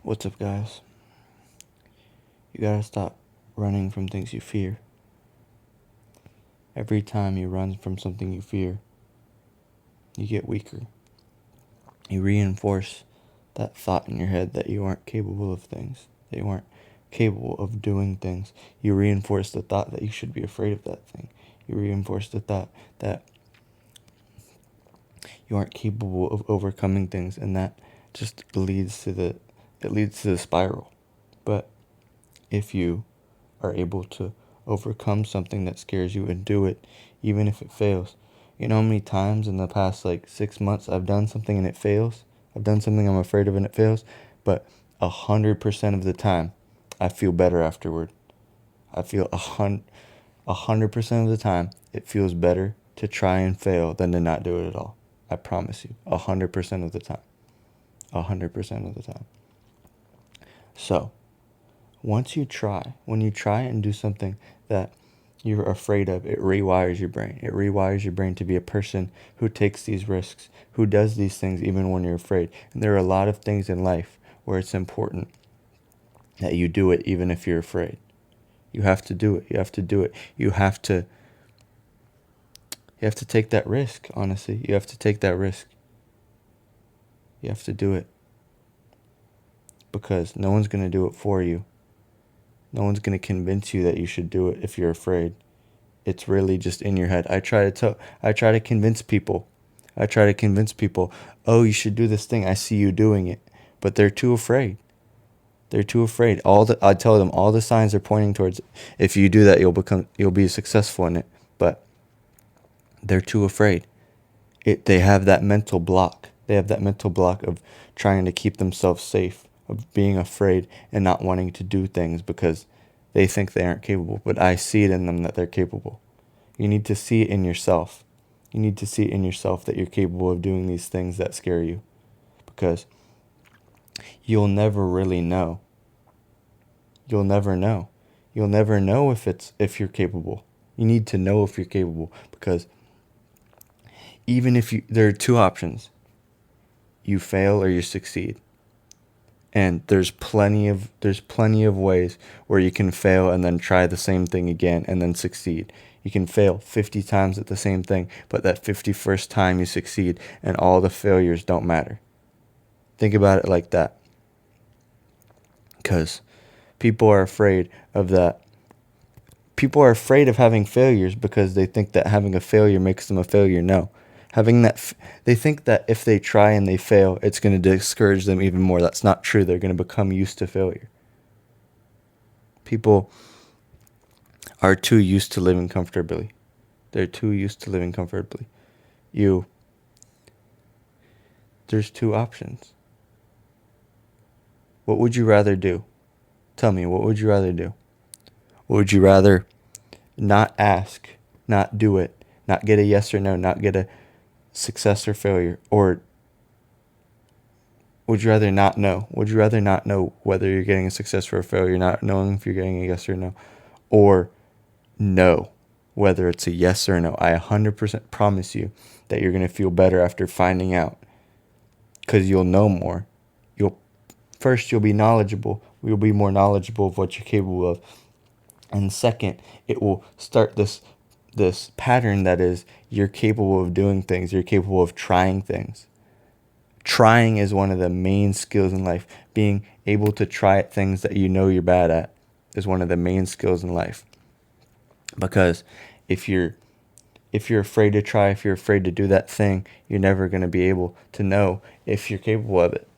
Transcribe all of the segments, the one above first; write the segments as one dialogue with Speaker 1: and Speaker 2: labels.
Speaker 1: What's up, guys? You gotta stop running from things you fear. Every time you run from something you fear, you get weaker. You reinforce that thought in your head that you aren't capable of things, that you aren't capable of doing things. You reinforce the thought that you should be afraid of that thing. You reinforce the thought that you aren't capable of overcoming things, and that just leads to the spiral. But if you are able to overcome something that scares you and do it, even if it fails. You know how many times in the past 6 months I've done something and it fails? I've done something I'm afraid of and it fails, but 100% of the time I feel better afterward. I feel 100% of the time it feels better to try and fail than to not do it at all. I promise you, 100% of the time. 100% of the time. So, when you try and do something that you're afraid of, it rewires your brain. It rewires your brain to be a person who takes these risks, who does these things even when you're afraid. And there are a lot of things in life where it's important that you do it even if you're afraid. You have to do it. You have to do it. You have to take that risk, honestly. You have to take that risk. You have to do it. Because no one's going to do it for you. No one's going to convince you that you should do it if you're afraid. It's really just in your head. I try to convince people. Oh, you should do this thing. I see you doing it. But they're too afraid. They're too afraid. I tell them all the signs are pointing towards if you do that you'll be successful in it. But they're too afraid. They have that mental block. They have that mental block of trying to keep themselves safe, of being afraid and not wanting to do things because they think they aren't capable. But I see it in them that they're capable. You need to see it in yourself. You need to see it in yourself that you're capable of doing these things that scare you. Because you'll never really know. You'll never know. You'll never know if you're capable. You need to know if you're capable because there are two options. You fail or you succeed. And there's plenty of ways where you can fail and then try the same thing again and then succeed. You can fail 50 times at the same thing, but that 51st time you succeed and all the failures don't matter. Think about it like that. Because people are afraid of that. People are afraid of having failures because they think that having a failure makes them a failure. No. They think that if they try and they fail, it's going to discourage them even more. That's not true. They're going to become used to failure. People are too used to living comfortably. They're too used to living comfortably. There's two options. What would you rather do? Tell me, what would you rather do? Would you rather not ask, not do it, not get a yes or no, not get a success or failure? Or would you rather not know? Would you rather not know whether you're getting a success or a failure, not knowing if you're getting a yes or no? Or know whether it's a yes or no? I 100% promise you that you're going to feel better after finding out because you'll know more. You'll be knowledgeable. You'll be more knowledgeable of what you're capable of. And second, it will start this pattern that is you're capable of doing things. You're capable of trying things. Trying is one of the main skills in life. Being able to try at things that you know you're bad at is one of the main skills in life. Because if you're afraid to try, if you're afraid to do that thing, you're never going to be able to know if you're capable of it.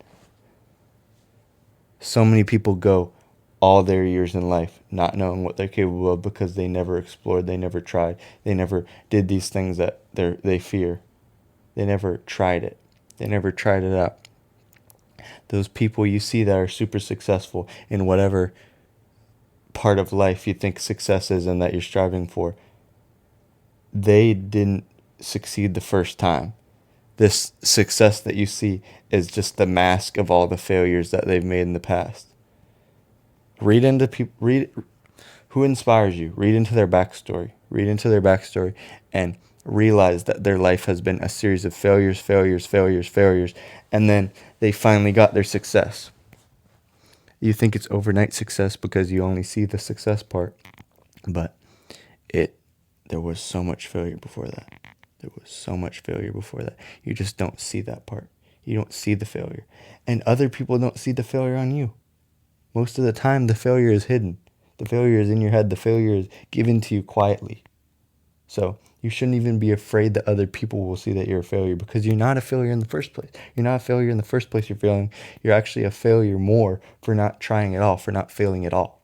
Speaker 1: So many people go all their years in life not knowing what they're capable of because they never explored, they never tried, they never did these things that they fear. They never tried it. They never tried it out. Those people you see that are super successful in whatever part of life you think success is and that you're striving for, they didn't succeed the first time. This success that you see is just the mask of all the failures that they've made in the past. Read who inspires you. Read into their backstory. And realize that their life has been a series of failures, and then they finally got their success. You think it's overnight success because you only see the success part, but it there was so much failure before that. There was so much failure before that. You just don't see that part. You don't see the failure. And other people don't see the failure on you. Most of the time, the failure is hidden. The failure is in your head. The failure is given to you quietly. So you shouldn't even be afraid that other people will see that you're a failure, because you're not a failure in the first place. You're not a failure in the first place. You're failing. You're actually a failure more for not trying at all, for not failing at all.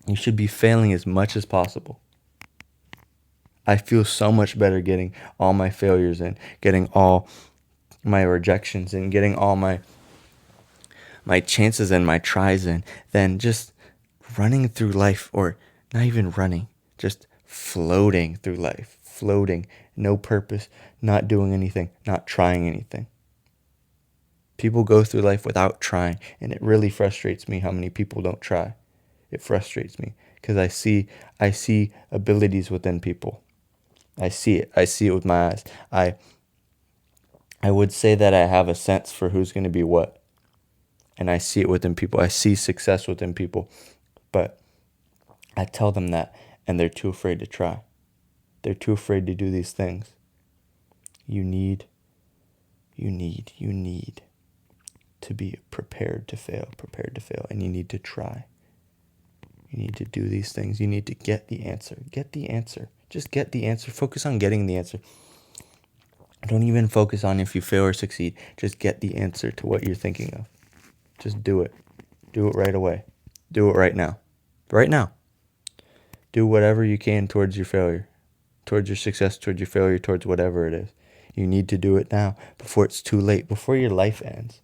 Speaker 1: You should be failing as much as possible. I feel so much better getting all my failures in, getting all my rejections in, getting all my chances and my tries in, than just running through life, or not even running, just floating through life, floating, no purpose, not doing anything, not trying anything. People go through life without trying, and it really frustrates me how many people don't try. It frustrates me because I see abilities within people. I see it. I see it with my eyes. I would say that I have a sense for who's going to be what. And I see it within people. I see success within people. But I tell them that, and they're too afraid to try. They're too afraid to do these things. You need to be prepared to fail, and you need to try. You need to do these things. You need to get the answer. Get the answer. Just get the answer. Focus on getting the answer. Don't even focus on if you fail or succeed. Just get the answer to what you're thinking of. Just do it. Do it right away. Do it right now. Right now. Do whatever you can towards your failure, towards your success, towards your failure, towards whatever it is. You need to do it now before it's too late, before your life ends.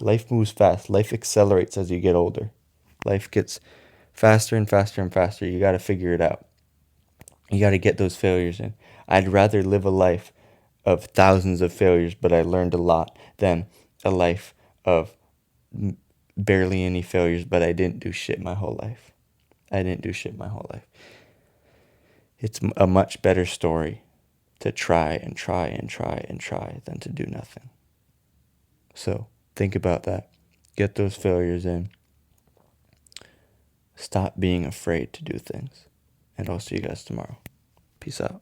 Speaker 1: Life moves fast. Life accelerates as you get older. Life gets faster and faster and faster. You got to figure it out. You got to get those failures in. I'd rather live a life of thousands of failures, but I learned a lot, than a life of barely any failures, but I didn't do shit my whole life. It's a much better story to try and try and try and try than to do nothing. So think about that. Get those failures in. Stop being afraid to do things. And I'll see you guys tomorrow. Peace out.